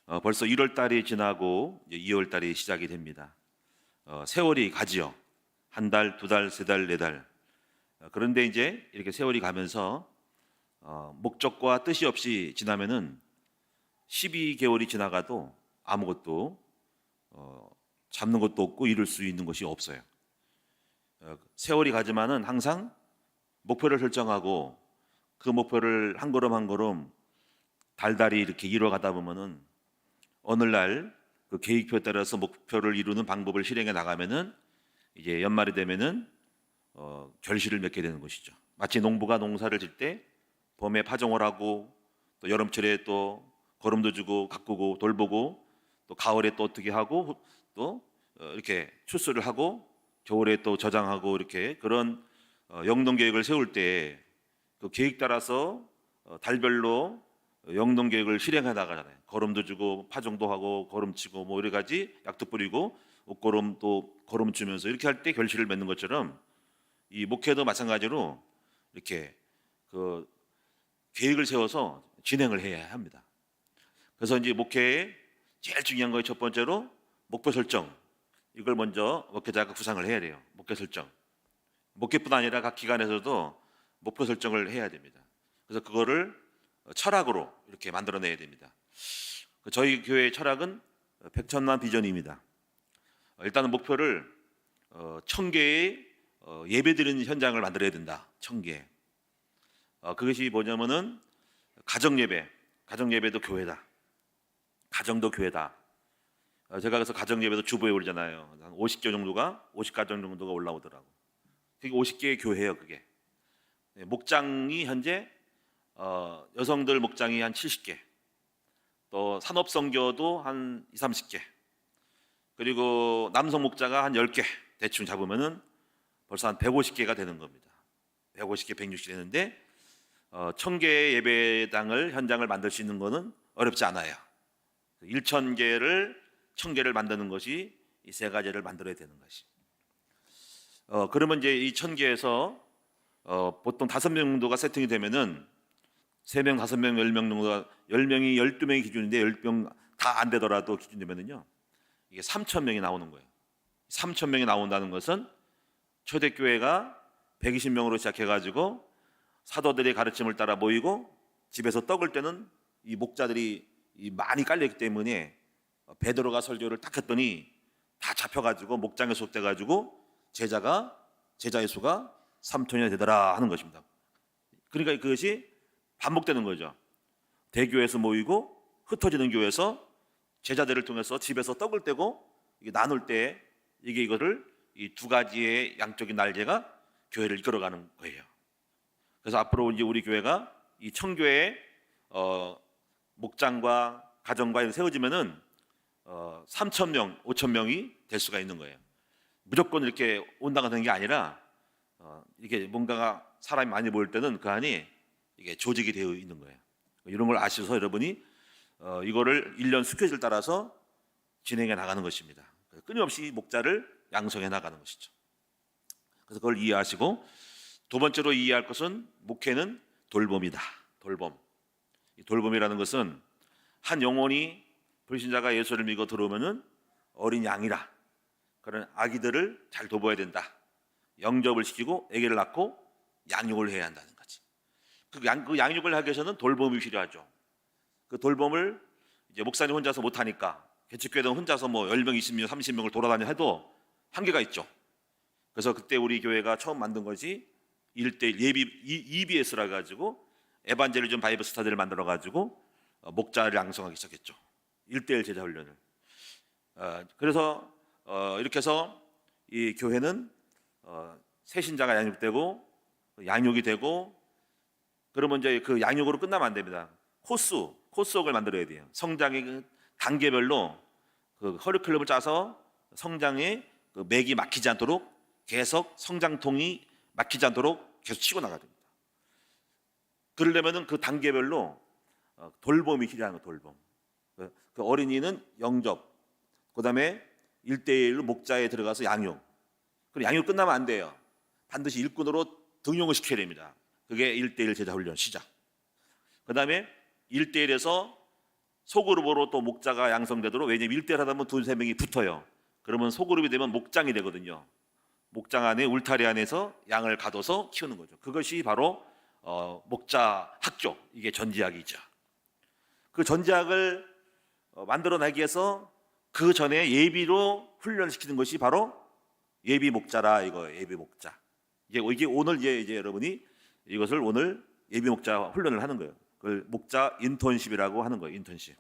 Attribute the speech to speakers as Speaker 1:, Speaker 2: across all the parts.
Speaker 1: 벌써 1월 달이 지나고 이제 2월 달이 시작이 됩니다. 세월이 가지요. 한 달, 두 달, 세 달, 네 달. 그런데 이제 이렇게 세월이 가면서 목적과 뜻이 없이 지나면은 12개월이 지나가도 아무것도 잡는 것도 없고 이룰 수 있는 것이 없어요. 세월이 가지만은 항상 목표를 설정하고 그 목표를 한 걸음 한 걸음 달달이 이렇게 이뤄가다 보면은 어느 날 그 계획표에 따라서 목표를 이루는 방법을 실행해 나가면은 이제 연말이 되면은 결실을 맺게 되는 것이죠. 마치 농부가 농사를 질 때 봄에 파종을 하고 또 여름철에 또 거름도 주고 가꾸고 돌보고 또 가을에 또 어떻게 하고 또 이렇게 추수를 하고 겨울에 또 저장하고 이렇게 그런 영농 계획을 세울 때 그 계획 따라서 달별로 영농 계획을 실행해 나가잖아요. 거름도 주고 파종도 하고 거름치고 뭐 여러 가지 약도 뿌리고 옷거름 또 거름 주면서 이렇게 할 때 결실을 맺는 것처럼 이 목회도 마찬가지로 이렇게 그 계획을 세워서 진행을 해야 합니다. 그래서 이제 목회에 제일 중요한 거의 첫 번째로 목표 설정. 이걸 먼저 목회자가 구상을 해야 돼요. 목표 설정. 목회뿐 아니라 각 기관에서도 목표 설정을 해야 됩니다. 그래서 그거를 철학으로 이렇게 만들어내야 됩니다. 저희 교회의 철학은 백천만 비전입니다. 일단은 목표를 1000개의 예배드리는 현장을 만들어야 된다. 1000개. 그것이 뭐냐면은 가정예배도 교회다. 가정도 교회다. 제가 그래서 가정예배도 주보에 오르잖아요. 한 50가정 정도가 올라오더라고. 그게 50개의 교회예요. 그게 목장이 현재 여성들 목장이 한 70개, 또 산업선교도 한 20, 30개, 그리고 남성 목자가 한 10개 대충 잡으면은 벌써 한 150개가 되는 겁니다. 150개, 160개 되는데 1000개의 예배당을 현장을 만들 수 있는 것은 어렵지 않아요. 1000개를 1000개를 만드는 것이 이 세 가지를 만들어야 되는 것이. 그러면 이제 이 1000개에서 보통 5명 정도가 세팅이 되면은 3명, 5명, 10명 정도가 10명이 12명이 기준인데 10명 다 안 되더라도 기준 되면은요. 이게 3,000명이 나오는 거예요. 3,000명이 나온다는 것은 초대교회가 120명으로 시작해 가지고 사도들의 가르침을 따라 모이고 집에서 떡을 떼는 이 목자들이 많이 깔려 있기 때문에 베드로가 설교를 딱 했더니 다 잡혀 가지고 목장에 속돼 가지고 제자의 수가 3,000이 되더라 하는 것입니다. 그러니까 그것이 반복되는 거죠. 대교에서 모이고 흩어지는 교회에서 제자들을 통해서 집에서 떡을 떼고 이게 나눌 때 이거를 이 두 가지의 양적인 날개가 교회를 이끌어가는 거예요. 그래서 앞으로 이제 우리 교회가 이 청교회의 목장과 가정과 이렇게 세워지면은 3,000명, 5,000명이 될 수가 있는 거예요. 무조건 이렇게 온당가 되는 게 아니라 이게 뭔가가 사람이 많이 모일 때는 그 안이 이게 조직이 되어 있는 거예요. 이런 걸 아셔서 여러분이 이거를 1년 스케줄 따라서 진행해 나가는 것입니다. 끊임없이 목자를 양성해 나가는 것이죠. 그래서 그걸 이해하시고 두 번째로 이해할 것은 목회는 돌봄이다. 돌봄. 이 돌봄이라는 것은 한 영혼이 불신자가 예수를 믿고 들어오면은 어린 양이라 그런 아기들을 잘 돌봐야 된다. 영접을 시키고 아기를 낳고 양육을 해야 한다는 거지. 그 양육을 하기 위해서는 돌봄이 필요하죠. 그 돌봄을 이제 목사님 혼자서 못 하니까 개척교회는 혼자서 뭐 10명, 20명, 30명을 돌아다녀 해도 한계가 있죠. 그래서 그때 우리 교회가 처음 만든 것이 1대1 EBS라 가지고 에반젤리즘 바이블 스터디를 만들어 가지고 목자를 양성하기 시작했죠. 1대1 제자 훈련을. 그래서 이렇게 해서 이 교회는 새신자가 양육되고 양육이 되고 그러면 이제 그 양육으로 끝나면 안 됩니다. 코스웍을 만들어야 돼요. 성장의 단계별로 그 커리큘럼을 짜서 성장의 그 맥이 막히지 않도록 계속 성장통이 막히지 않도록 계속 치고 나가야 됩니다. 그러려면은 그 단계별로 돌봄이 필요한 거 돌봄. 그 어린이는 영접, 그다음에 1대1로 목자에 들어가서 양육. 그리고 양육 끝나면 안 돼요. 반드시 일꾼으로 등용을 시켜야 됩니다. 그게 1대1 제자 훈련 시작. 그다음에 1대1에서 소그룹으로 또 목자가 양성되도록, 왜냐면 1대1 하다 보면 두세 명이 붙어요. 그러면 소그룹이 되면 목장이 되거든요. 목장 안에 울타리 안에서 양을 가둬서 키우는 거죠. 그것이 바로 목자 학교, 이게 전지학이죠. 그 전지학을 만들어내기 위해서 그 전에 예비로 훈련시키는 것이 바로 예비 목자라 이거예요. 예비 목자. 이게 오늘 이제 여러분이 이것을 오늘 예비 목자 훈련을 하는 거예요. 그걸 목자 인턴십이라고 하는 거예요. 인턴십.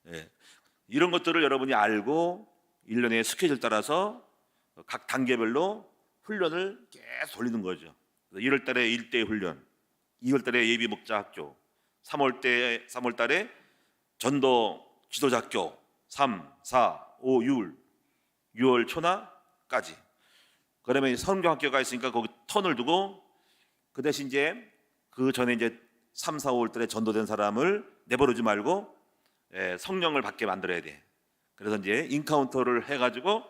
Speaker 1: 예. 이런 것들을 여러분이 알고 1년의 스케줄 따라서 각 단계별로 훈련을 계속 돌리는 거죠. 1월 달에 1대 훈련, 2월 달에 예비 목자 학교, 3월 달에 전도 지도자 학교, 3, 4, 5, 6월 초나까지. 그러면 성경 학교가 있으니까 거기 턴을 두고 그 대신 이제 그 전에 이제 3, 4, 5월 달에 전도된 사람을 내버리지 말고 성령을 받게 만들어야 돼. 그래서 이제 인카운터를 해가지고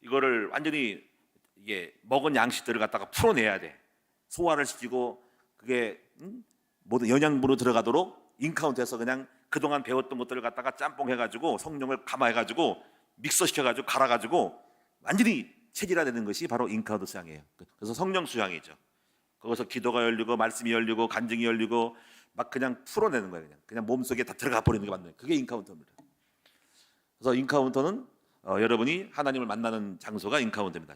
Speaker 1: 이거를 완전히 이게 먹은 양식들을 갖다가 풀어내야 돼. 소화를 시키고 그게 모든 영양분으로 들어가도록 인카운트해서 그냥 그동안 배웠던 것들을 갖다가 짬뽕해가지고 성령을 감화해가지고 믹서시켜가지고 갈아가지고 완전히 체질화되는 것이 바로 인카운트 수양이에요. 그래서 성령 수양이죠. 거기서 기도가 열리고 말씀이 열리고 간증이 열리고 막 그냥 풀어내는 거예요. 그냥 몸속에 다 들어가 버리는 게 맞는 거예요. 그게 인카운터입니다. 그래서 인카운터는 여러분이 하나님을 만나는 장소가 인카운터입니다.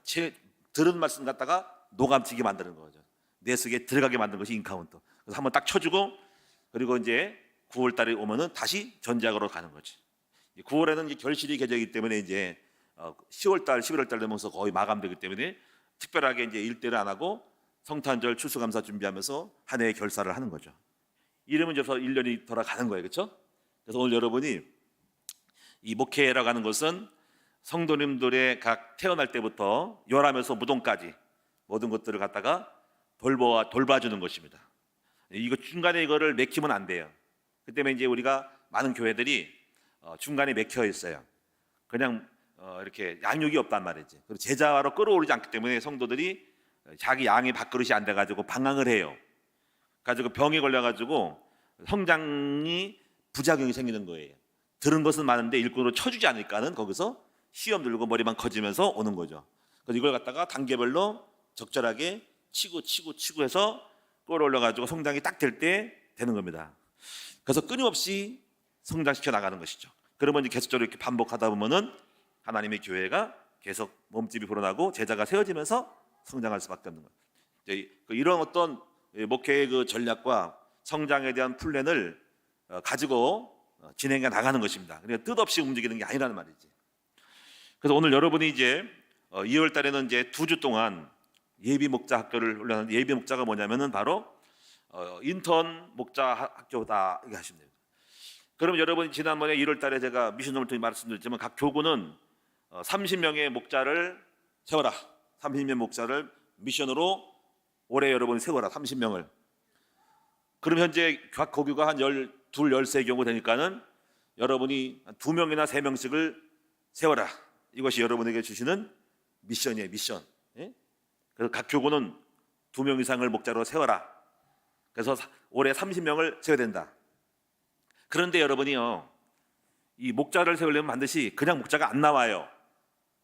Speaker 1: 들은 말씀 갖다가 녹아지게 만드는 거죠. 내 속에 들어가게 만드는 것이 인카운터. 그래서 한번 딱 쳐주고 그리고 이제 9월 달에 오면은 다시 전지학으로 가는 거지. 9월에는 이제 결실이 맺어지기 때문에 이제 10월 달, 11월 달 되면서 거의 마감되기 때문에 특별하게 이제 일대를 안 하고 성탄절 추수감사 준비하면서 한 해의 결사를 하는 거죠. 이러면 이제 1년이 돌아가는 거예요, 그렇죠? 그래서 오늘 여러분이 이 목회라고 하는 것은 성도님들의 각 태어날 때부터 열하면서 무덤까지 모든 것들을 갖다가 돌봐주는 것입니다. 이거 중간에 이거를 맥히면 안 돼요. 그 때문에 이제 우리가 많은 교회들이 중간에 맥혀 있어요. 그냥 이렇게 양육이 없단 말이지. 그리고 제자로 끌어오르지 않기 때문에 성도들이 자기 양의 밥그릇이 안 돼가지고 방황을 해요. 가지고 병에 걸려가지고 성장이 부작용이 생기는 거예요. 들은 것은 많은데 일꾼으로 쳐주지 않으니까는 거기서 시험 들고 머리만 커지면서 오는 거죠. 그래서 이걸 갖다가 단계별로 적절하게 치고 해서 끌어올려가지고 성장이 딱 될 때 되는 겁니다. 그래서 끊임없이 성장시켜 나가는 것이죠. 그러면 이제 계속적으로 이렇게 반복하다 보면은 하나님의 교회가 계속 몸집이 불어나고 제자가 세워지면서 성장할 수밖에 없는 거예요. 이런 어떤 목회의 그 전략과 성장에 대한 플랜을 가지고 진행해 나가는 것입니다. 그러니까 뜻없이 움직이는 게 아니라는 말이지. 그래서 오늘 여러분이 이제 2월 달에는 이제 2주 동안 예비 목자 학교를 훈련하는, 예비 목자가 뭐냐면은 바로 인턴 목자 학교다 이렇게 하시면 됩니다. 그럼 여러분이 지난번에 1월 달에 제가 미션홈을 통해 말씀드렸지만 각 교구는 30명의 목자를 세워라. 30명 목자를 미션으로 올해 여러분이 세워라. 30명을. 그럼 현재 각 고교가 한 12, 13경우 되니까는 여러분이 2명이나 3명씩을 세워라. 이것이 여러분에게 주시는 미션이에요. 미션. 예? 그래서 각 교구는 2명 이상을 목자로 세워라. 그래서 올해 30명을 세워야 된다. 그런데 여러분이요, 이 목자를 세우려면 반드시 그냥 목자가 안 나와요.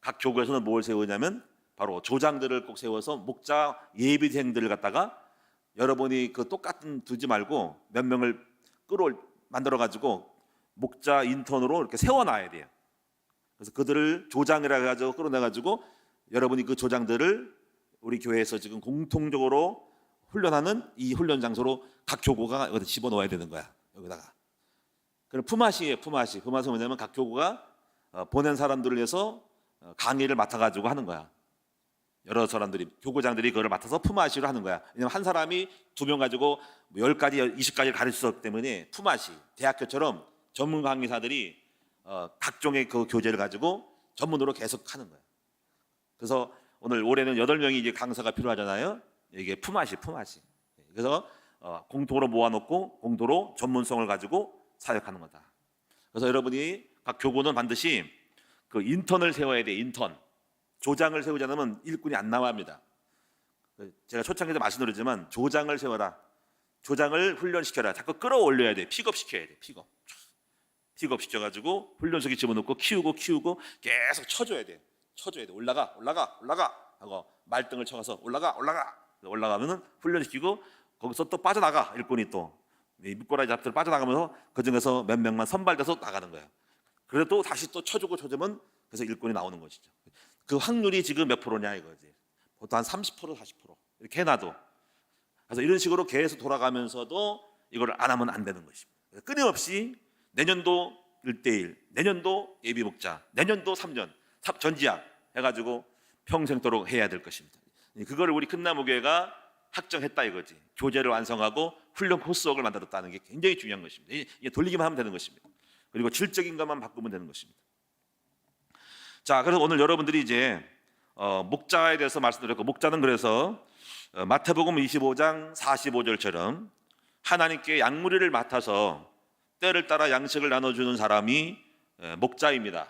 Speaker 1: 각 교구에서는 뭘 세우냐면 바로 조장들을 꼭 세워서 목자 예비생들을 갖다가 여러분이 그 똑같은 두지 말고 몇 명을 만들어 가지고 목자 인턴으로 이렇게 세워놔야 돼요. 그래서 그들을 조장이라 해가지고 끌어내 가지고 여러분이 그 조장들을 우리 교회에서 지금 공통적으로 훈련하는 이 훈련 장소로 각 교구가 여기다 집어넣어야 되는 거야. 여기다가. 그럼 품앗이에요. 품앗이. 품앗이 뭐냐면 각 교구가 보낸 사람들을 위해서 강의를 맡아가지고 하는 거야. 여러 사람들이, 교구장들이 그걸 맡아서 품앗이로 하는 거야. 왜냐면 한 사람이 2명 가지고 10가지, 20가지를 가르칠 수 없기 때문에 품앗이, 대학교처럼 전문 강의사들이 각종의 그 교재를 가지고 전문으로 계속 하는 거야. 그래서 오늘 올해는 8명이 이제 강사가 필요하잖아요. 이게 품앗이. 그래서 공통으로 모아놓고 공도로 전문성을 가지고 사역하는 거다. 그래서 여러분이 각 교구는 반드시 그 인턴을 세워야 돼. 인턴. 조장을 세우지 않으면 일꾼이 안 나와합니다. 제가 초창기에도 말씀드렸지만 조장을 세워라. 조장을 훈련시켜라. 자꾸 끌어올려야 돼. 픽업시켜야 돼. 픽업. 픽업 시켜가지고 훈련소에 집어넣고 키우고 계속 쳐줘야 돼. 올라가 하고 말등을 쳐가서 올라가면은 훈련시키고 거기서 또 빠져나가. 일꾼이 또 미꾸라지 잡들 빠져나가면서 그 중에서 몇 명만 선발돼서 나가는 거예요. 그래도 다시 또 쳐주면 그래서 일꾼이 나오는 것이죠. 그 확률이 지금 몇 프로냐 이거지. 보통 한 30% 40% 이렇게 해놔도. 그래서 이런 식으로 계속 돌아가면서도 이걸 안 하면 안 되는 것입니다. 끊임없이 내년도 1:1, 내년도 예비목자, 내년도 3년 전지학 해가지고 평생도록 해야 될 것입니다. 그거를 우리 큰나무교회가 확정했다 이거지. 교재를 완성하고 훈련 코스웍을 만들었다는 게 굉장히 중요한 것입니다. 이게 돌리기만 하면 되는 것입니다. 그리고 질적인 것만 바꾸면 되는 것입니다. 자, 그래서 오늘 여러분들이 이제 목자에 대해서 말씀드렸고, 목자는 그래서 마태복음 25장 45절처럼 하나님께 양무리를 맡아서 때를 따라 양식을 나눠주는 사람이 목자입니다.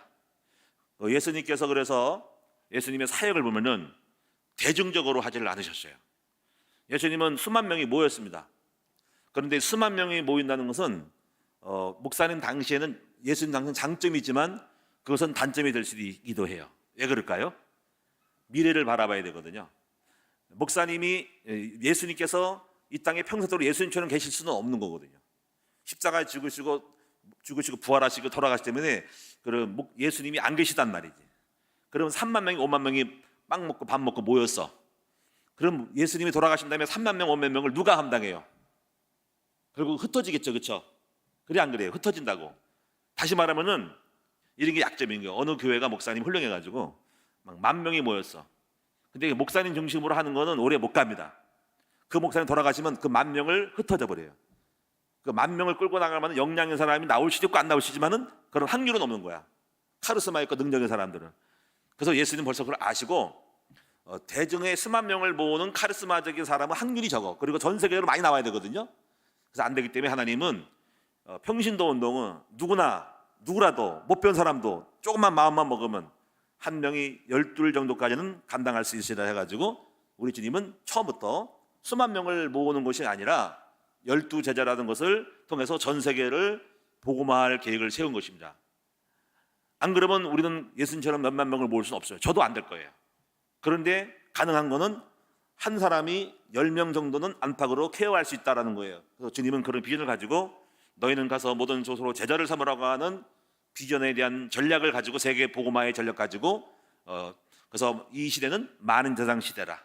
Speaker 1: 예수님께서 그래서 예수님의 사역을 보면은 대중적으로 하지를 않으셨어요. 예수님은 수만 명이 모였습니다. 그런데 수만 명이 모인다는 것은 목사님 당시에는 예수님 당시에는 장점이 있지만 그것은 단점이 될 수도 해요. 왜 그럴까요? 미래를 바라봐야 되거든요. 목사님이 예수님께서 이 땅에 평생도록 예수님처럼 계실 수는 없는 거거든요. 십자가에 죽으시고 부활하시고 돌아가시기 때문에 그럼 예수님이 안 계시단 말이지. 그럼 3만 명이 5만 명이 빵 먹고 밥 먹고 모였어. 그럼 예수님이 돌아가신 다음에 3만 명 5만 명을 누가 감당해요? 결국 흩어지겠죠, 그렇죠? 그래 안 그래요? 흩어진다고. 다시 말하면은 이런 게 약점인 거예요. 어느 교회가 목사님 훌륭해가지고 막 10,000명이 모였어. 근데 목사님 중심으로 하는 거는 오래 못 갑니다. 그 목사님 돌아가시면 그 10,000명을 흩어져 버려요. 그 10,000명을 끌고 나갈 만한 역량 있는 사람이 나올 수도 있고 안 나올 수 있지만은 그런 확률은 없는 거야. 카리스마 있고 능력 있는 사람들은. 그래서 예수님 벌써 그걸 아시고 대중의 수만 명을 모으는 카리스마적인 사람은 확률이 적어. 그리고 전 세계로 많이 나와야 되거든요. 그래서 안 되기 때문에 하나님은 평신도 운동은 누구라도 못 배운 사람도 조금만 마음만 먹으면 한 명이 12 정도까지는 감당할 수 있으리라 해가지고 우리 주님은 처음부터 수만 명을 모으는 것이 아니라 12 제자라는 것을 통해서 전 세계를 복음화할 계획을 세운 것입니다. 안 그러면 우리는 예수님처럼 몇만 명을 모을 수는 없어요. 저도 안 될 거예요. 그런데 가능한 거는 한 사람이 10명 정도는 안팎으로 케어할 수 있다는 거예요. 그래서 주님은 그런 비전을 가지고 너희는 가서 모든 족속으로 제자를 삼으라고 하는 비전에 대한 전략을 가지고 세계 복음화의 전략 가지고 그래서 이 시대는 많은 제장 시대라.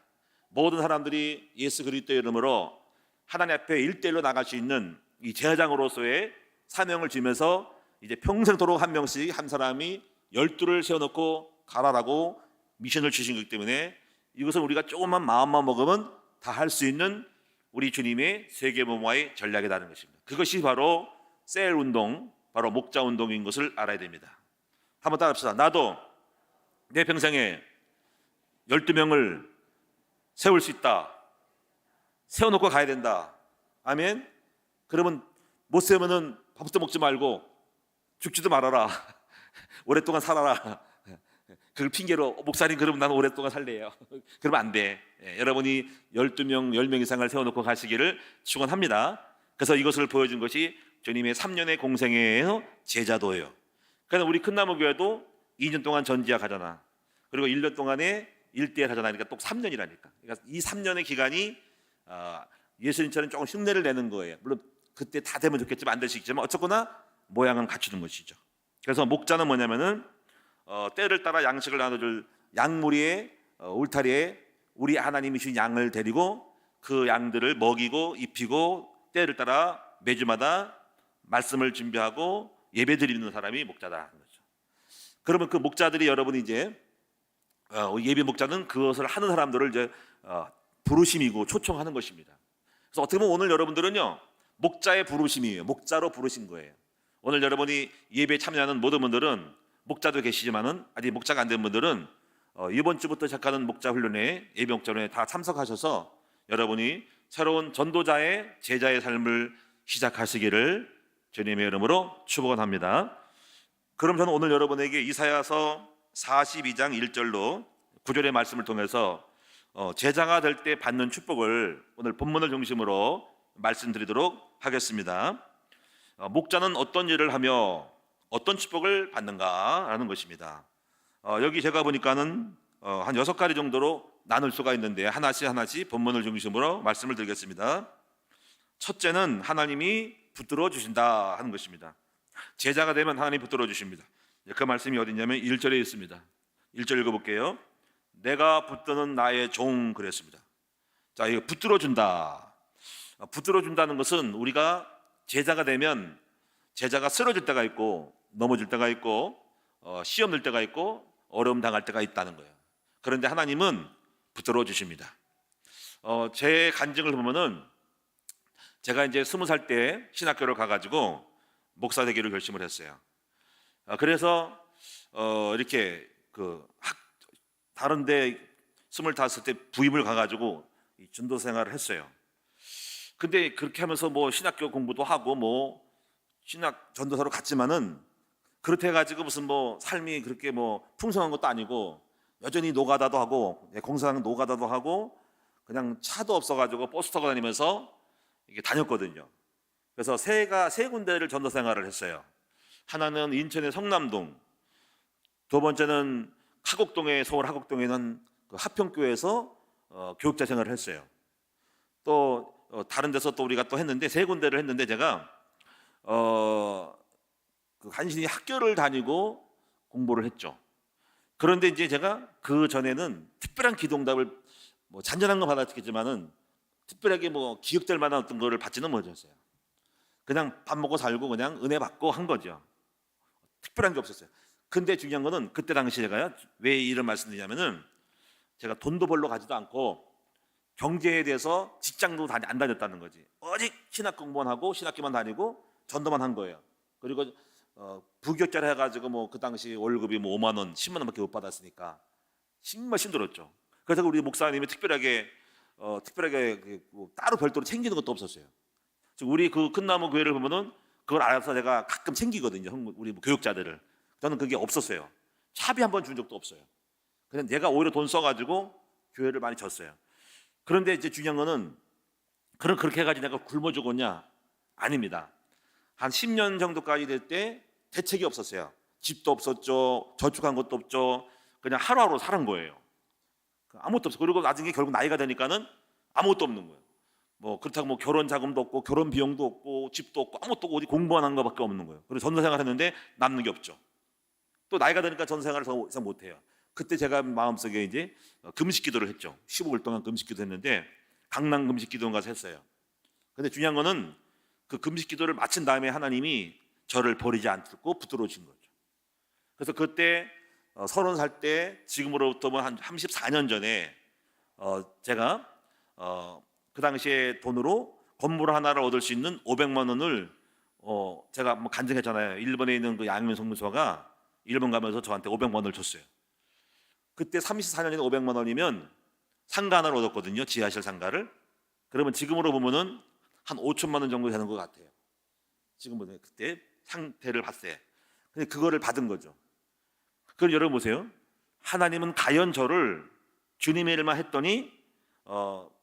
Speaker 1: 모든 사람들이 예수 그리스도의 이름으로 하나님 앞에 1:1로 나갈 수 있는 이 제사장으로서의 사명을 주면서 이제 평생도록 한 명씩 한 사람이 12를 세워놓고 가라라고 미션을 주신 거기 때문에 이것은 우리가 조금만 마음만 먹으면 다 할 수 있는 우리 주님의 세계 복음화의 전략이라는 것입니다. 그것이 바로 셀 운동, 바로 목자 운동인 것을 알아야 됩니다. 한번 따라합시다. 나도 내 평생에 12명을 세울 수 있다. 세워놓고 가야 된다. 아멘. 그러면 못 세우면은 밥부터 먹지 말고 죽지도 말아라. 오랫동안 살아라. 그걸 핑계로 목사님 그러면 나는 오랫동안 살래요. 그러면 안 돼. 여러분이 12명, 10명 이상을 세워놓고 가시기를 축원합니다. 그래서 이것을 보여준 것이 주님의 3년의 공생애의 제자도예요. 그래서 우리 큰나무교회도 2년 동안 전지학 하잖아. 그리고 1년 동안에 1:1 하잖아. 그러니까 또 3년이라니까. 그러니까 이 3년의 기간이 예수님처럼 조금 흉내를 내는 거예요. 물론 그때 다 되면 좋겠지만 안 될 수 있지만 어쨌거나 모양은 갖추는 것이죠. 그래서 목자는 뭐냐면은 때를 따라 양식을 나눠줄 양무리의 울타리에 우리 하나님이 주신 양을 데리고 그 양들을 먹이고 입히고 때를 따라 매주마다 말씀을 준비하고 예배 드리는 사람이 목자다라는 거죠. 그러면 그 목자들이 여러분이 이제 예배 목자는 그것을 하는 사람들을 이제 부르심이고 초청하는 것입니다. 그래서 어떻게 보면 오늘 여러분들은요 목자의 부르심이에요. 목자로 부르신 거예요. 오늘 여러분이 예배에 참여하는 모든 분들은 목자도 계시지만은 아직 목자가 안 된 분들은 이번 주부터 시작하는 목자 훈련에 예배 목자 훈련에 다 참석하셔서 여러분이 새로운 전도자의 제자의 삶을 시작하시기를 주님의 이름으로 축원합니다. 그럼 저는 오늘 여러분에게 이사야서 42장 1절로 9절의 말씀을 통해서 제자가 될 때 받는 축복을 오늘 본문을 중심으로 말씀드리도록 하겠습니다. 목자는 어떤 일을 하며 어떤 축복을 받는가라는 것입니다. 여기 제가 보니까는 한 6가지 정도로 나눌 수가 있는데 하나씩 하나씩 본문을 중심으로 말씀을 드리겠습니다. 첫째는 하나님이 붙들어 주신다 하는 것입니다. 제자가 되면 하나님이 붙들어 주십니다. 그 말씀이 어디냐면 1절에 있습니다. 1절 읽어볼게요. 내가 붙드는 나의 종 그랬습니다. 자, 이거 붙들어 준다. 붙들어 준다는 것은 우리가 제자가 되면 제자가 쓰러질 때가 있고 넘어질 때가 있고 시험 들 때가 있고 어려움 당할 때가 있다는 거예요. 그런데 하나님은 붙들어 주십니다. 제 간증을 보면은 제가 이제 20살 때 신학교를 가가지고 목사 되기로 결심을 했어요. 그래서 이렇게 다른데 25살 때 부임을 가가지고 전도 생활을 했어요. 근데 그렇게 하면서 뭐 신학교 공부도 하고 뭐 신학 전도사로 갔지만은 그렇게 해가지고 무슨 뭐 삶이 그렇게 뭐 풍성한 것도 아니고 여전히 노가다도 하고 공사장 노가다도 하고 그냥 차도 없어가지고 버스 타고 다니면서 이게 다녔거든요. 그래서 세 군데를 전도 생활을 했어요. 하나는 인천의 성남동, 두 번째는 서울 하곡동에 있는 그 하평교회에서 교육자 생활을 했어요. 또 다른 데서 또 우리가 또 했는데 세 군데를 했는데 제가 간신히 학교를 다니고 공부를 했죠. 그런데 이제 제가 그 전에는 특별한 기도응답을 뭐 잔잔한 거 받았겠지만은 특별하게 뭐 기억될 만한 어떤 거를 받지는 못했어요. 그냥 밥 먹고 살고 그냥 은혜 받고 한 거죠. 특별한 게 없었어요. 근데 중요한 거는 그때 당시 제가 왜 이런 말씀드리냐면은 제가 돈도 벌러 가지도 않고 경제에 대해서 직장도 안 다녔다는 거지. 오직 신학 공부만 하고 신학교만 다니고 전도만 한 거예요. 그리고 부교육자를 해가지고 뭐 그 당시 월급이 뭐 5만 원, 10만 원밖에 못 받았으니까 정말 힘들었죠. 그래서 우리 목사님이 특별하게 뭐 따로 별도로 챙기는 것도 없었어요. 우리 그 큰나무 교회를 보면은 그걸 알아서 제가 가끔 챙기거든요. 우리 교육자들을. 저는 그게 없었어요. 차비 한 번 준 적도 없어요. 그냥 내가 오히려 돈 써가지고 교회를 많이 졌어요. 그런데 이제 중요한 거는 그렇게 해가지고 내가 굶어 죽었냐? 아닙니다. 한 10년 정도까지 될 때 대책이 없었어요. 집도 없었죠. 저축한 것도 없죠. 그냥 하루하루 사는 거예요. 아무것도 없어. 그리고 나중에 결국 나이가 되니까는 아무것도 없는 거예요. 뭐 그렇다고 뭐 결혼 자금도 없고 결혼 비용도 없고 집도 없고 아무것도 없고 어디 공부만 한 거밖에 없는 거예요. 그리고 전도 생활했는데 남는 게 없죠. 또 나이가 되니까 전도 생활을 더 이상 못 해요. 그때 제가 마음속에 이제 금식 기도를 했죠. 15일 동안 금식 기도 했는데 강남 금식 기도원 가서 했어요. 근데 중요한 거는 그 금식 기도를 마친 다음에 하나님이 저를 버리지 않고 붙들어 주신 거죠. 그래서 그때 30살 때 지금으로부터 한 34년 전에 제가 그 당시에 돈으로 건물 하나를 얻을 수 있는 500만 원을 제가 뭐 간증했잖아요. 일본에 있는 그 양면 성무소가 일본 가면서 저한테 500만 원을 줬어요. 그때 34년에 500만 원이면 상가 하나를 얻었거든요. 지하실 상가를. 그러면 지금으로 보면은 한 5천만 원 정도 되는 것 같아요. 지금 보면 그때 상태를 봤을 때. 근데 그거를 받은 거죠. 그럼 여러분 보세요. 하나님은 가연 저를 주님의 일만 했더니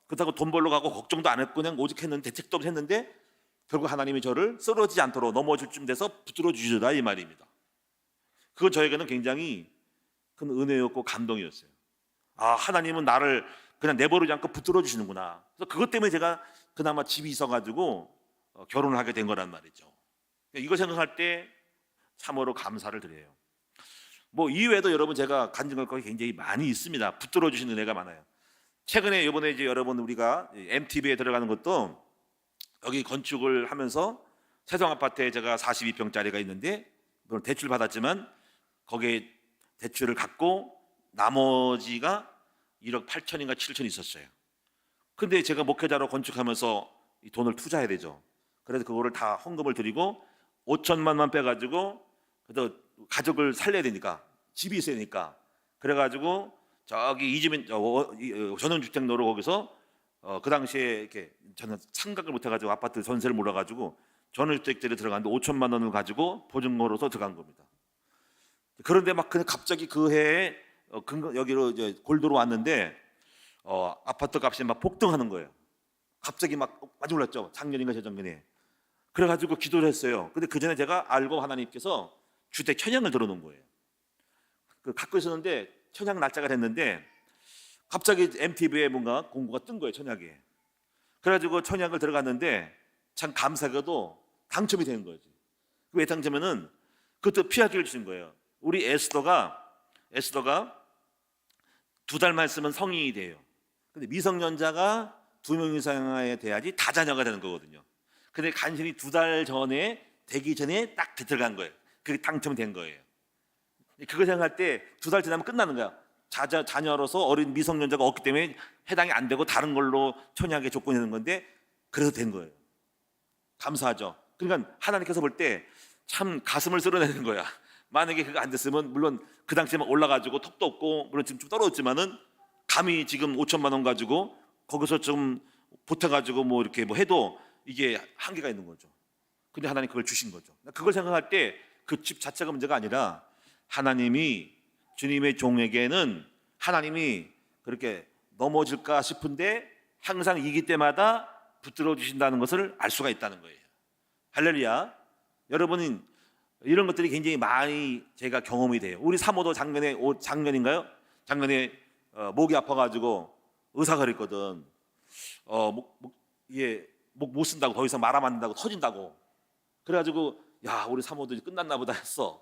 Speaker 1: 그렇다고 돈 벌러 가고 걱정도 안 했고 그냥 오직 했는데 대책도 없이 했는데 결국 하나님이 저를 쓰러지지 않도록 넘어질 쯤 돼서 붙들어 주시다 이 말입니다. 그건 저에게는 굉장히 큰 은혜였고 감동이었어요. 아, 하나님은 나를 그냥 내버리지 않고 붙들어 주시는구나. 그래서 그것 때문에 제가 그나마 집이 있어가지고 결혼을 하게 된 거란 말이죠. 이거 생각할 때 참으로 감사를 드려요. 뭐 이외에도 여러분 제가 간증할 거 굉장히 많이 있습니다. 붙들어 주시는 은혜가 많아요. 최근에 이번에 이제 여러분 우리가 MTV에 들어가는 것도 여기 건축을 하면서 세성 아파트에 제가 42평짜리가 있는데 물론 대출 받았지만 거기에 대출을 갖고 나머지가 1억 8천인가 7천 있었어요. 근데 제가 목회자로 건축하면서 이 돈을 투자해야 되죠. 그래서 그거를 다 헌금을 드리고 5천만 원만 빼가지고 그래도 가족을 살려야 되니까 집이 있어야 되니까 그래가지고 저기 이주민 전원주택로로 거기서 그 당시에 이렇게 저는 생각을 못해가지고 아파트 전세를 몰아가지고 전원주택들이 들어갔는데 5천만 원을 가지고 보증금으로서 들어간 겁니다. 그런데 막 그냥 갑자기 그 해에 여기로 이제 골드로 왔는데 아파트 값이 막 폭등하는 거예요. 갑자기 막 많이 올랐죠. 작년인가 재작년에. 그래가지고 기도를 했어요. 근데 그 전에 제가 알고 하나님께서 주택 천양을 들어놓은 거예요. 그 갖고 있었는데 천양 날짜가 됐는데 갑자기 MTV에 뭔가 공고가 뜬 거예요, 천약에. 그래가지고 천약을 들어갔는데 참 감사하게도 당첨이 된 거지. 왜 당첨이면은 그것도 피하기를 주신 거예요. 우리 에스더가 2달만 있으면 성인이 돼요. 근데 미성년자가 2명 이상에 돼야지 다자녀가 되는 거거든요. 근데 간신히 2달 전에 되기 전에 딱 들어간 거예요. 그게 당첨된 거예요. 그거 생각할 때 2달 지나면 끝나는 거야. 자녀로서 어린 미성년자가 없기 때문에 해당이 안 되고 다른 걸로 천약의 조건이 되는 건데 그래서 된 거예요. 감사하죠. 그러니까 하나님께서 볼 때 참 가슴을 쓸어내는 거야. 만약에 그거 안 됐으면 물론 그 당시에만 올라가지고 턱도 없고 물론 지금 좀 떨어졌지만은 감히 지금 5천만 원 가지고 거기서 좀 보태가지고 뭐 이렇게 뭐 해도 이게 한계가 있는 거죠. 근데 하나님 그걸 주신 거죠. 그걸 생각할 때 그 집 자체가 문제가 아니라 하나님이 주님의 종에게는 하나님이 그렇게 넘어질까 싶은데 항상 이기 때마다 붙들어 주신다는 것을 알 수가 있다는 거예요. 할렐루야. 여러분은 이런 것들이 굉장히 많이 제가 경험이 돼요. 우리 사모도 작년에 목이 아파가지고 의사가 그랬거든. 목 못 쓴다고, 더 이상 말하면 안 된다고, 터진다고. 그래가지고 야, 우리 사모도 이제 끝났나 보다 했어.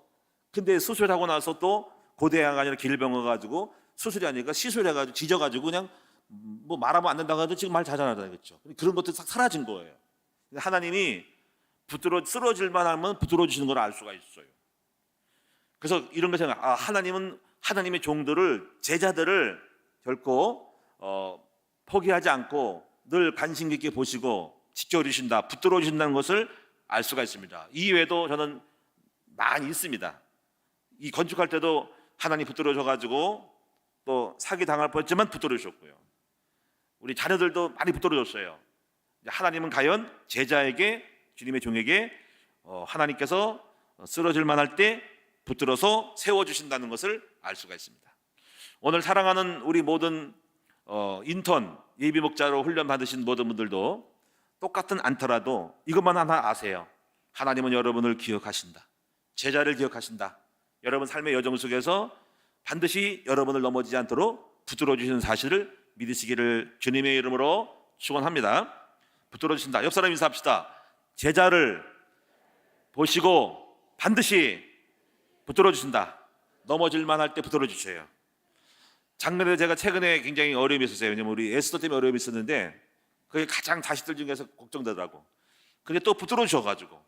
Speaker 1: 근데 수술하고 나서 또 고대양가 아니라 길병원 가지고 수술이 아니니까 시술해가지고 지져가지고 그냥 뭐 말하면 안 된다고 해도 지금 말 잘하잖아요, 그렇죠? 그런 것들이 싹 사라진 거예요. 하나님이 쓰러질만 하면 붙들어 주시는 걸 알 수가 있어요. 그래서 이런 거 생각. 하나님은 하나님의 종들을, 제자들을 결코 포기하지 않고 늘 관심 깊게 보시고 지켜주신다, 붙들어 주신다는 것을 알 수가 있습니다. 이 외에도 저는 많이 있습니다. 이 건축할 때도 하나님 붙들어 줘가지고 또 사기 당할 뻔했지만 붙들어 주셨고요. 우리 자녀들도 많이 붙들어 줬어요. 하나님은 과연 제자에게, 주님의 종에게 하나님께서 쓰러질 만할 때 붙들어서 세워주신다는 것을 알 수가 있습니다. 오늘 사랑하는 우리 모든 인턴, 예비목자로 훈련 받으신 모든 분들도 똑같은 않더라도 이것만 하나 아세요. 하나님은 여러분을 기억하신다. 제자를 기억하신다. 여러분 삶의 여정 속에서 반드시 여러분을 넘어지지 않도록 붙들어 주시는 사실을 믿으시기를 주님의 이름으로 축원합니다. 붙들어 주신다. 옆 사람 인사합시다. 제자를 보시고 반드시 붙들어 주신다. 넘어질 만할 때 붙들어 주셔요. 작년에 제가 최근에 굉장히 어려움이 있었어요. 왜냐면 우리 에스더 때문에 어려움이 있었는데 그게 가장 자식들 중에서 걱정되더라고. 근데 또 붙들어 주셔가지고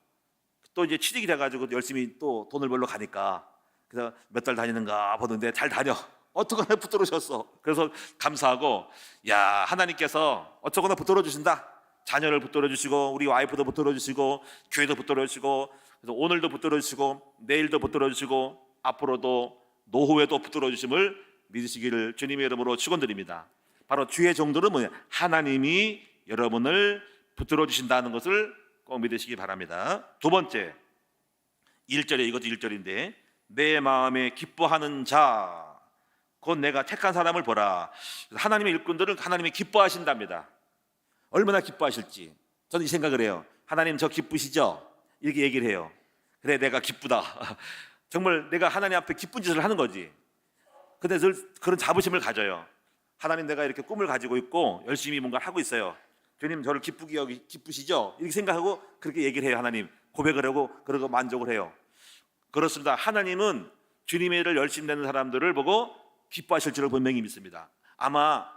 Speaker 1: 또 이제 취직이 돼가지고 열심히 또 돈을 벌러 가니까 그래서 몇 달 다니는가 보는데 잘 다녀. 어떻거나 붙들어 주셨어. 그래서 감사하고 야, 하나님께서 어쩌거나 붙들어 주신다. 자녀를 붙들어 주시고 우리 와이프도 붙들어 주시고 교회도 붙들어 주시고 그래서 오늘도 붙들어 주시고 내일도 붙들어 주시고 앞으로도 노후에도 붙들어 주심을 믿으시기를 주님의 이름으로 축원드립니다. 바로 주의 종들은 뭐냐? 하나님이 여러분을 붙들어 주신다는 것을 꼭 믿으시기 바랍니다. 두 번째 1절에 이것도 1절인데 내 마음에 기뻐하는 자 곧 내가 택한 사람을 보라. 하나님의 일꾼들은 하나님이 기뻐하신답니다. 얼마나 기뻐하실지 저는 이 생각을 해요. 하나님 저 기쁘시죠? 이렇게 얘기를 해요. 그래 내가 기쁘다. 정말 내가 하나님 앞에 기쁜 짓을 하는 거지. 근데 늘 그런 자부심을 가져요. 하나님 내가 이렇게 꿈을 가지고 있고 열심히 뭔가를 하고 있어요. 주님 저를 기쁘게 여기 기쁘시죠? 이렇게 생각하고 그렇게 얘기를 해요. 하나님 고백을 하고 그러고 만족을 해요. 그렇습니다. 하나님은 주님의 일을 열심히 내는 사람들을 보고 기뻐하실 줄을 분명히 믿습니다. 아마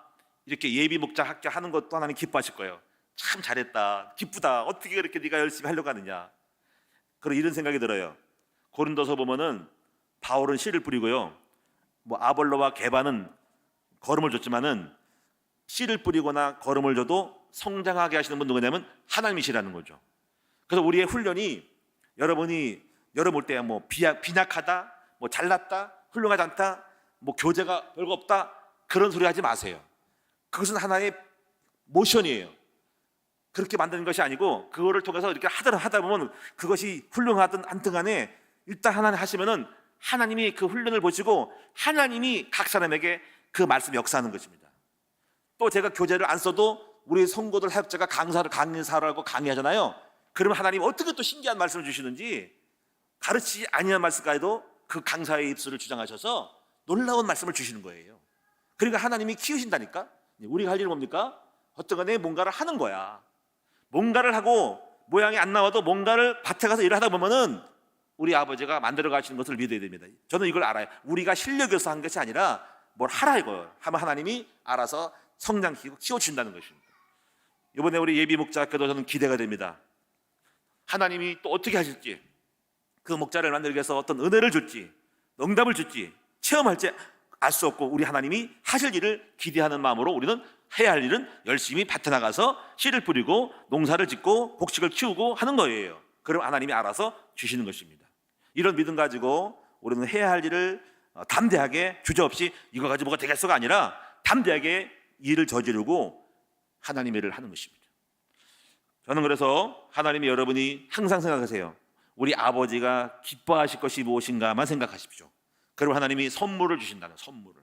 Speaker 1: 이렇게 예비 목자 학교하는 것도 하나님 기뻐하실 거예요. 참 잘했다, 기쁘다, 어떻게 그렇게 네가 열심히 하려고 하느냐. 그런 이런 생각이 들어요. 고린도서 보면은 바울은 씨를 뿌리고요, 뭐 아볼로와 게바는 거름을 줬지만은 씨를 뿌리거나 거름을 줘도 성장하게 하시는 분 누구냐면 하나님이시라는 거죠. 그래서 우리의 훈련이 여러분 올 때 뭐 빈약하다, 뭐 잘났다, 훌륭하지 않다, 뭐 교재가 별거 없다 그런 소리 하지 마세요. 그것은 하나의 모션이에요. 그렇게 만드는 것이 아니고 그거를 통해서 이렇게 하다 보면 그것이 훌륭하든 안 등간에 일단 하나님 하시면은 하나님이 그 훈련을 보시고 하나님이 각 사람에게 그 말씀 역사하는 것입니다. 또 제가 교재를 안 써도 우리 성도들 사역자가 강사를 하고 강의하잖아요. 그러면 하나님 어떻게 또 신기한 말씀을 주시는지 가르치지 아니한 말씀까지도 그 강사의 입술을 주장하셔서 놀라운 말씀을 주시는 거예요. 그러니까 하나님이 키우신다니까. 우리가 할 일은 뭡니까? 어떤 간에 뭔가를 하는 거야. 뭔가를 하고 모양이 안 나와도 뭔가를 밭에 가서 일을 하다 보면은 우리 아버지가 만들어 가시는 것을 믿어야 됩니다. 저는 이걸 알아요. 우리가 실력에서 한 것이 아니라 뭘 하라 이거예요. 하면 하나님이 알아서 성장시키고 키워주신다는 것입니다. 이번에 우리 예비 목자학교도 저는 기대가 됩니다. 하나님이 또 어떻게 하실지, 그 목자를 만들기 위해서 어떤 은혜를 줄지, 응답을 줄지 체험할지 알 수 없고, 우리 하나님이 하실 일을 기대하는 마음으로 우리는 해야 할 일은 열심히 밭에 나가서 씨를 뿌리고 농사를 짓고 곡식을 키우고 하는 거예요. 그럼 하나님이 알아서 주시는 것입니다. 이런 믿음 가지고 우리는 해야 할 일을 담대하게, 주저없이 이거 가지고 뭐가 되겠어가 아니라 담대하게 일을 저지르고 하나님의 일을 하는 것입니다. 저는 그래서 하나님이, 여러분이 항상 생각하세요. 우리 아버지가 기뻐하실 것이 무엇인가만 생각하십시오. 그리고 하나님이 선물을 주신다는, 선물을,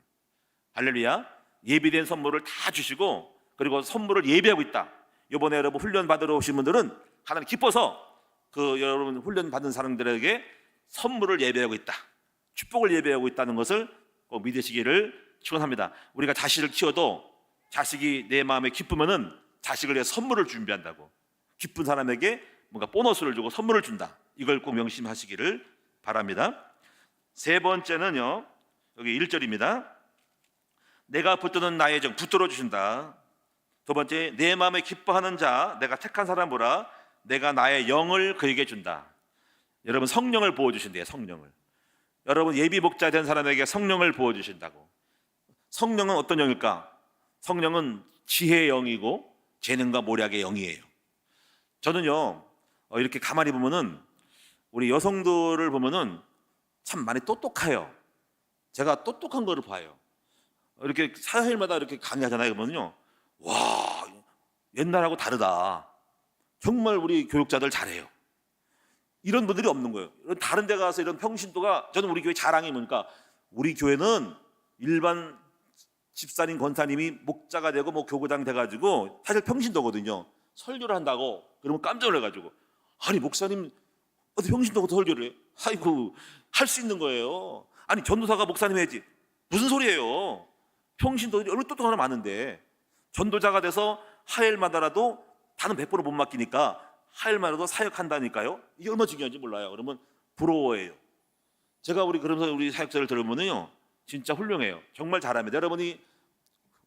Speaker 1: 할렐루야, 예비된 선물을 다 주시고, 그리고 선물을 예비하고 있다. 이번에 여러분 훈련 받으러 오신 분들은 하나님 기뻐서 그 여러분 훈련 받은 사람들에게 선물을 예배하고 있다, 축복을 예배하고 있다는 것을 꼭 믿으시기를 축원합니다. 우리가 자식을 키워도 자식이 내 마음에 기쁘면은 자식을 위해 선물을 준비한다고, 기쁜 사람에게 뭔가 보너스를 주고 선물을 준다, 이걸 꼭 명심하시기를 바랍니다. 세 번째는요, 여기 1절입니다. 내가 붙드는 나의 정, 붙들어 주신다. 두 번째, 내 마음에 기뻐하는 자, 내가 택한 사람 보라, 내가 나의 영을 그에게 준다. 여러분, 성령을 부어주신대요. 성령을. 여러분, 예비 목자 된 사람에게 성령을 부어주신다고. 성령은 어떤 영일까? 성령은 지혜의 영이고 재능과 모략의 영이에요. 저는요, 이렇게 가만히 보면은 우리 여성들을 보면은 참 많이 똑똑해요. 제가 똑똑한 거를 봐요. 이렇게 사회일마다 이렇게 강의하잖아요. 그러면요, 와, 옛날하고 다르다. 정말 우리 교육자들 잘해요. 이런 분들이 없는 거예요. 다른 데 가서 이런 평신도가, 저는 우리 교회 자랑이 뭡니까? 우리 교회는 일반 집사님, 권사님이 목자가 되고 뭐 교구장 돼가지고 사실 평신도거든요. 설교를 한다고 그러면 깜짝 놀라가지고, 아니 목사님 어디 평신도가 설교를 해? 아이고, 할 수 있는 거예요. 아니 전도사가 목사님 해야지. 무슨 소리예요? 평신도들이 얼마나 똑똑한 사람 많은데, 전도자가 돼서 하엘마다라도 다는 100% 못 맡기니까 하엘마다도 사역한다니까요. 이게 얼마나 중요한지 몰라요. 그러면 부러워해요. 제가 그러면서 우리 사역자를 들으면요, 진짜 훌륭해요. 정말 잘합니다. 여러분이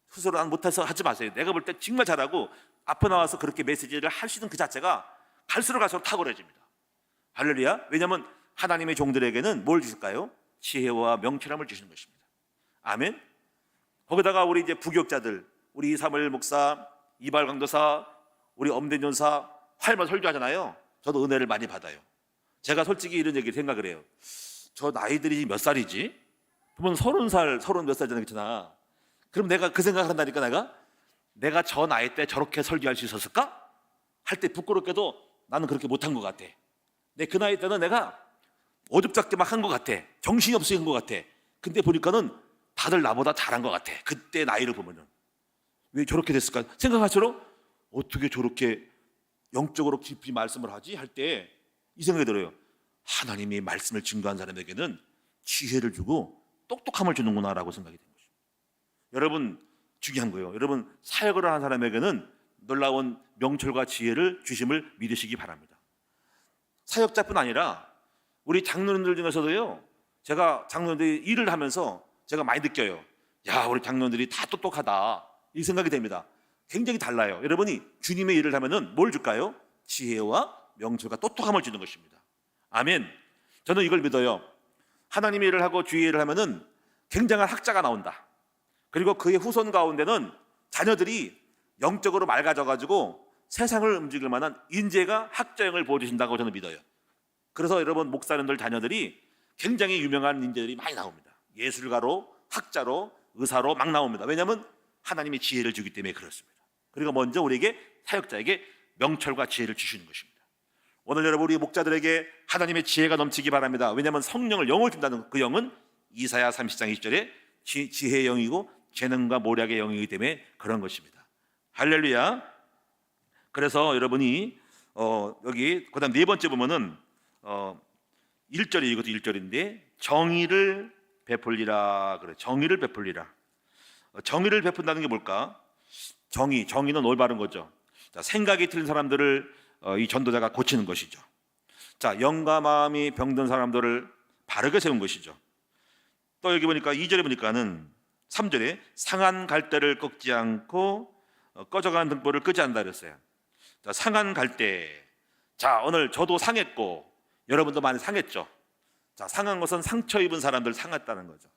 Speaker 1: 스스로 못해서 하지 마세요. 내가 볼 때 정말 잘하고 앞에 나와서 그렇게 메시지를 할 수 있는 그 자체가 갈수록 탁월해집니다. 할렐루야. 왜냐하면 하나님의 종들에게는 뭘 주실까요? 지혜와 명철함을 주시는 것입니다. 아멘. 거기다가 우리 이제 부교육자들, 우리 이사무엘 목사, 이발 강도사, 우리 엄된 전사 활만 설교하잖아요. 저도 은혜를 많이 받아요. 제가 솔직히 이런 얘기를 생각을 해요. 저 나이들이 몇 살이지? 그러면 30살, 30 몇 살이잖아, 그렇잖아. 그럼 내가 그 생각을 한다니까. 내가 저 나이 때 저렇게 설교할 수 있었을까? 할 때 부끄럽게도 나는 그렇게 못한 것 같아. 내 그 나이 때는 내가 어줍작게 막 한 것 같아. 정신이 없이 한 것 같아. 근데 보니까는 다들 나보다 잘한 것 같아. 그때 나이를 보면은. 왜 저렇게 됐을까? 생각할수록 어떻게 저렇게 영적으로 깊이 말씀을 하지? 할 때 이 생각이 들어요. 하나님이 말씀을 증거한 사람에게는 지혜를 주고 똑똑함을 주는구나 라고 생각이 된 거죠. 여러분, 중요한 거예요. 여러분, 사역을 하는 사람에게는 놀라운 명철과 지혜를 주심을 믿으시기 바랍니다. 사역자뿐 아니라 우리 장로님들 중에서도요, 제가 장로님들이 일을 하면서 제가 많이 느껴요. 야, 우리 장로님들이 다 똑똑하다, 이 생각이 됩니다. 굉장히 달라요. 여러분이 주님의 일을 하면은 뭘 줄까요? 지혜와 명철과 똑똑함을 주는 것입니다. 아멘. 저는 이걸 믿어요. 하나님의 일을 하고 주의 일을 하면은 굉장한 학자가 나온다. 그리고 그의 후손 가운데는 자녀들이 영적으로 맑아져가지고 세상을 움직일 만한 인재가, 학자형을 보여주신다고 저는 믿어요. 그래서 여러분, 목사님들 자녀들이 굉장히 유명한 인재들이 많이 나옵니다. 예술가로, 학자로, 의사로 막 나옵니다. 왜냐하면 하나님이 지혜를 주기 때문에 그렇습니다. 그리고 먼저 우리에게, 사역자에게 명철과 지혜를 주시는 것입니다. 오늘 여러분, 우리 목자들에게 하나님의 지혜가 넘치기 바랍니다. 왜냐하면 성령을, 영을 준다는 그 영은 이사야 30장 20절에 지혜의 영이고 재능과 모략의 영이기 때문에 그런 것입니다. 할렐루야. 그래서 여러분이 여기 그다음 네 번째 보면은 1절이 이것도 1절인데 정의를 베풀리라 그래. 정의를 베풀리라. 정의를 베푼다는 게 뭘까? 정의는 올바른 거죠. 자, 생각이 틀린 사람들을 이 전도자가 고치는 것이죠. 자, 영과 마음이 병든 사람들을 바르게 세운 것이죠. 또 여기 보니까 2절에 보니까는 3절에 상한 갈대를 꺾지 않고 꺼져가는 등불을 끄지 않는다 그랬어요. 자, 상한 갈대. 자, 오늘 저도 상했고 여러분도 많이 상했죠. 자, 상한 것은 상처 입은 사람들 상했다는 거죠.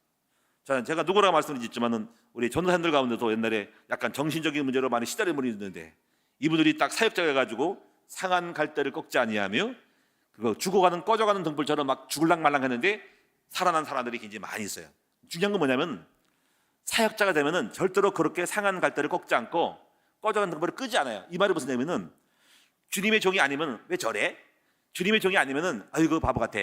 Speaker 1: 자, 제가 누구라고 말씀드리지만은 우리 전도사님들 가운데도 옛날에 약간 정신적인 문제로 많이 시달린 분이 있는데 이분들이 딱 사역자가 해가지고 상한 갈대를 꺾지 아니하며 그거 죽어가는 꺼져가는 등불처럼 막 죽을랑 말랑 했는데 살아난 사람들이 굉장히 많이 있어요. 중요한 건 뭐냐면 사역자가 되면은 절대로 그렇게 상한 갈대를 꺾지 않고 꺼져가는 등불을 끄지 않아요. 이 말이 무슨 얘기냐면은 주님의 종이 아니면 왜 저래? 주님의 종이 아니면은 아이고 바보 같아.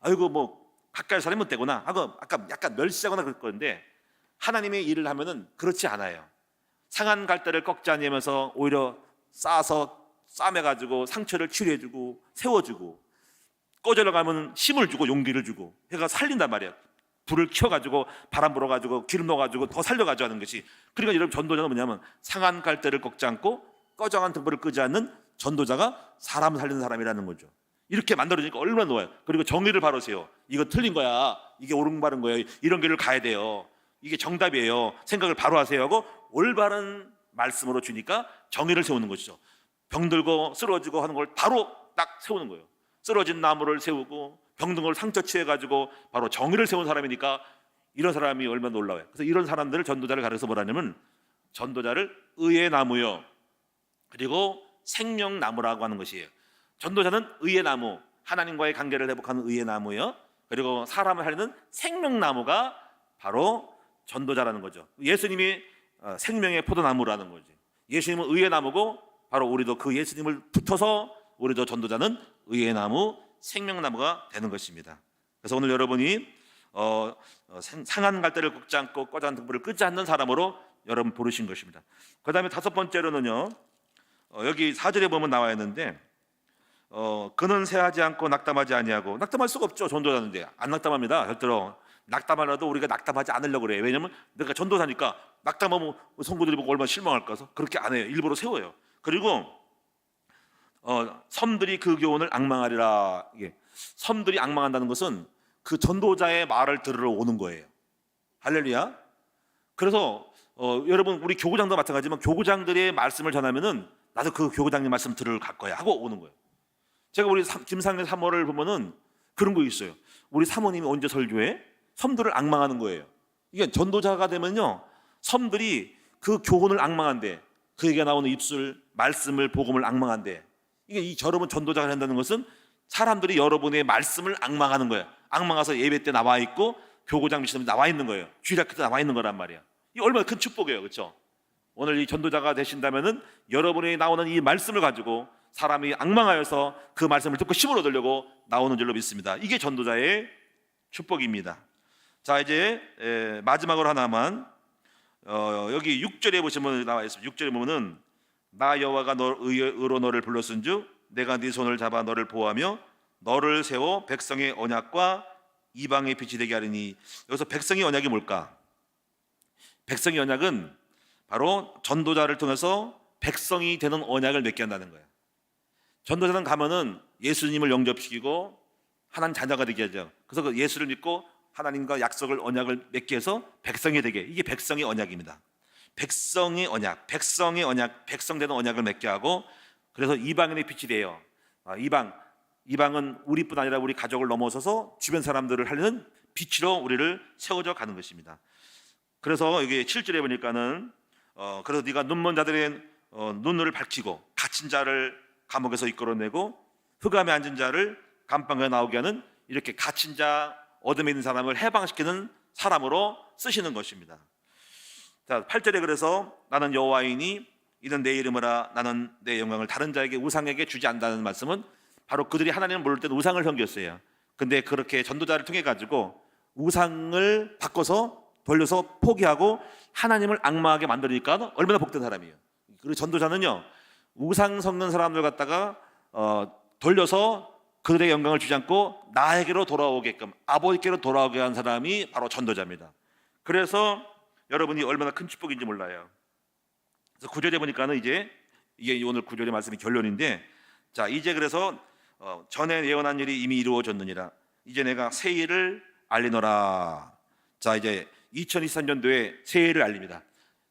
Speaker 1: 아이고 뭐 가까이 사람이 못 되구나 하고 약간 멸시하거나 그럴 건데 하나님의 일을 하면은 그렇지 않아요. 상한 갈대를 꺾지 않으면서 오히려 싸서 싸매가지고 상처를 치료해주고 세워주고 꺼져나가면 힘을 주고 용기를 주고 해가 살린단 말이에요. 불을 켜가지고 바람 불어가지고 기름 넣어가지고 더 살려가지고 하는 것이. 그러니까 여러분 전도자는 뭐냐면 상한 갈대를 꺾지 않고 꺼져간 등불을 끄지 않는 전도자가 사람을 살리는 사람이라는 거죠. 이렇게 만들어지니까 얼마나 좋아요. 그리고 정의를 바로세요. 이거 틀린 거야. 이게 옳은 바른 거예요. 이런 길을 가야 돼요. 이게 정답이에요. 생각을 바로 하세요 하고 올바른 말씀으로 주니까 정의를 세우는 것이죠. 병들고 쓰러지고 하는 걸 바로 딱 세우는 거예요. 쓰러진 나무를 세우고 병든 걸 상처 취해가지고 바로 정의를 세운 사람이니까 이런 사람이 얼마나 놀라워요. 그래서 이런 사람들을 전도자를 가려서 뭐라냐면 전도자를 의의 나무요 그리고 생명나무라고 하는 것이에요. 전도자는 의의 나무, 하나님과의 관계를 회복하는 의의 나무요 그리고 사람을 살리는 생명나무가 바로 전도자라는 거죠. 예수님이 생명의 포도나무라는 거지. 예수님은 의의 나무고 바로 우리도 그 예수님을 붙어서 우리도 전도자는 의의 나무, 생명나무가 되는 것입니다. 그래서 오늘 여러분이 상한 갈대를 꺾지 않고 꺼져간 등불을 끄지 않는 사람으로 여러분 부르신 것입니다. 그 다음에 다섯 번째로는요, 여기 4절에 보면 나와 있는데 그는 새하지 않고 낙담하지 아니하고. 낙담할 수가 없죠. 전도자인데 안 낙담합니다. 절대로. 낙담하려도 우리가 낙담하지 않으려고 그래요. 왜냐하면 내가 전도사니까 낙담하면 성도들이 보고 얼마나 실망할까 해서 그렇게 안 해요. 일부러 세워요. 그리고 섬들이 그 교훈을 앙망하리라. 이게 섬들이 앙망한다는 것은 그 전도자의 말을 들으러 오는 거예요. 할렐루야. 그래서 여러분 우리 교구장도 마찬가지지만 교구장들의 말씀을 전하면은 나도 그 교구장님 말씀 들으러 갈 거야 하고 오는 거예요. 제가 우리 김상래 사모를 보면은 그런 거 있어요. 우리 사모님이 언제 설교해? 섬들을 앙망하는 거예요. 이게 전도자가 되면요 섬들이 그 교훈을 앙망한대. 그에게 나오는 입술 말씀을 복음을 앙망한대. 이게 이 여러분 전도자가 한다는 것은 사람들이 여러분의 말씀을 앙망하는 거예요. 앙망해서 예배 때 나와 있고 교구장 미션에 나와 있는 거예요. 주일학교 때 나와 있는 거란 말이야. 이 얼마나 큰 축복이에요, 그렇죠? 오늘 이 전도자가 되신다면은 여러분이 나오는 이 말씀을 가지고 사람이 앙망하여서 그 말씀을 듣고 힘을 얻으려고 나오는 줄로 믿습니다. 이게 전도자의 축복입니다. 자, 이제 마지막으로 하나만 여기 6절에 보시면 나와 있습니다. 6절에 보면은 나 여호와가 의로 너를 불렀은즉 내가 네 손을 잡아 너를 보호하며 너를 세워 백성의 언약과 이방의 빛이 되게 하리니. 여기서 백성의 언약이 뭘까? 백성의 언약은 바로 전도자를 통해서 백성이 되는 언약을 맺게 한다는 거예요. 전도자는 가면은 예수님을 영접시키고 하나님 자녀가 되게 하죠. 그래서 그 예수를 믿고 하나님과 약속을 언약을 맺게 해서 백성이 되게. 이게 백성의 언약입니다. 백성의 언약, 백성 되는 언약을 맺게 하고 그래서 이방인의 빛이 돼요. 이방은 우리뿐 아니라 우리 가족을 넘어서서 주변 사람들을 하려는 빛으로 우리를 세워져 가는 것입니다. 그래서 여기 7절에 보니까는 그래서 네가 눈먼 자들의 눈을 밝히고 갇힌 자를 감옥에서 이끌어내고 흑암에 앉은 자를 감방에 나오게 하는 이렇게 갇힌 자 어둠에 있는 사람을 해방시키는 사람으로 쓰시는 것입니다. 자, 8절에 그래서 나는 여호와이니 이는 내 이름이라 나는 내 영광을 다른 자에게 우상에게 주지 않는다는 말씀은 바로 그들이 하나님을 모를 때는 우상을 섬겼어요. 근데 그렇게 전도자를 통해 가지고 우상을 바꿔서 돌려서 포기하고 하나님을 앙망하게 만드니까 얼마나 복된 사람이에요. 그리고 전도자는요 우상 섬는 사람들 갖다가 돌려서 그들의 영광을 주지 않고 나에게로 돌아오게끔, 아버지께로 돌아오게 한 사람이 바로 전도자입니다. 그래서 여러분이 얼마나 큰 축복인지 몰라요. 그래서 9절에 보니까는 이게 오늘 9절의 말씀이 결론인데, 자, 이제 그래서 전에 예언한 일이 이미 이루어졌느니라. 이제 내가 새 일을 알리노라. 자, 이제 2023년도에 새 일을 알립니다.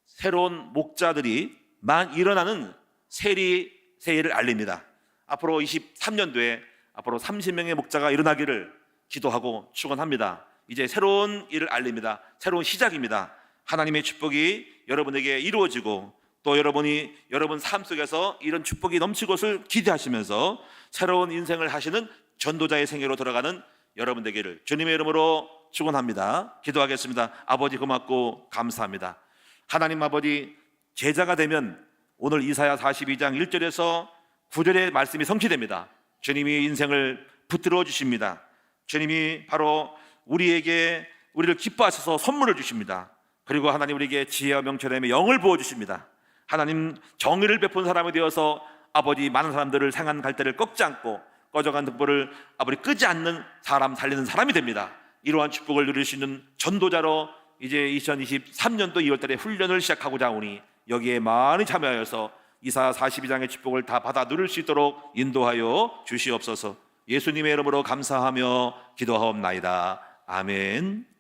Speaker 1: 새로운 목자들이 만 일어나는 새 일을 알립니다. 앞으로 23년도에 앞으로 30명의 목자가 일어나기를 기도하고 축원합니다. 이제 새로운 일을 알립니다. 새로운 시작입니다. 하나님의 축복이 여러분에게 이루어지고, 또 여러분 삶 속에서 이런 축복이 넘칠 것을 기대하시면서 새로운 인생을 하시는 전도자의 생애로 들어가는 여러분 되기를 주님의 이름으로 축원합니다. 기도하겠습니다. 아버지, 고맙고 감사합니다. 하나님 아버지, 제자가 되면 오늘 이사야 42장 1절에서 9절의 말씀이 성취됩니다. 주님이 인생을 붙들어 주십니다. 주님이 바로 우리를 기뻐하셔서 선물을 주십니다. 그리고 하나님 우리에게 지혜와 명철함의 영을 부어주십니다. 하나님 정의를 베푼 사람이 되어서 아버지 많은 사람들을 상한 갈대를 꺾지 않고 꺼져간 등불을 아버지 끄지 않는 사람, 살리는 사람이 됩니다. 이러한 축복을 누릴 수 있는 전도자로 이제 2023년도 2월달에 훈련을 시작하고자 하오니 여기에 많이 참여하여서 이사야 42장의 축복을 다 받아 누릴 수 있도록 인도하여 주시옵소서. 예수님의 이름으로 감사하며 기도하옵나이다. 아멘.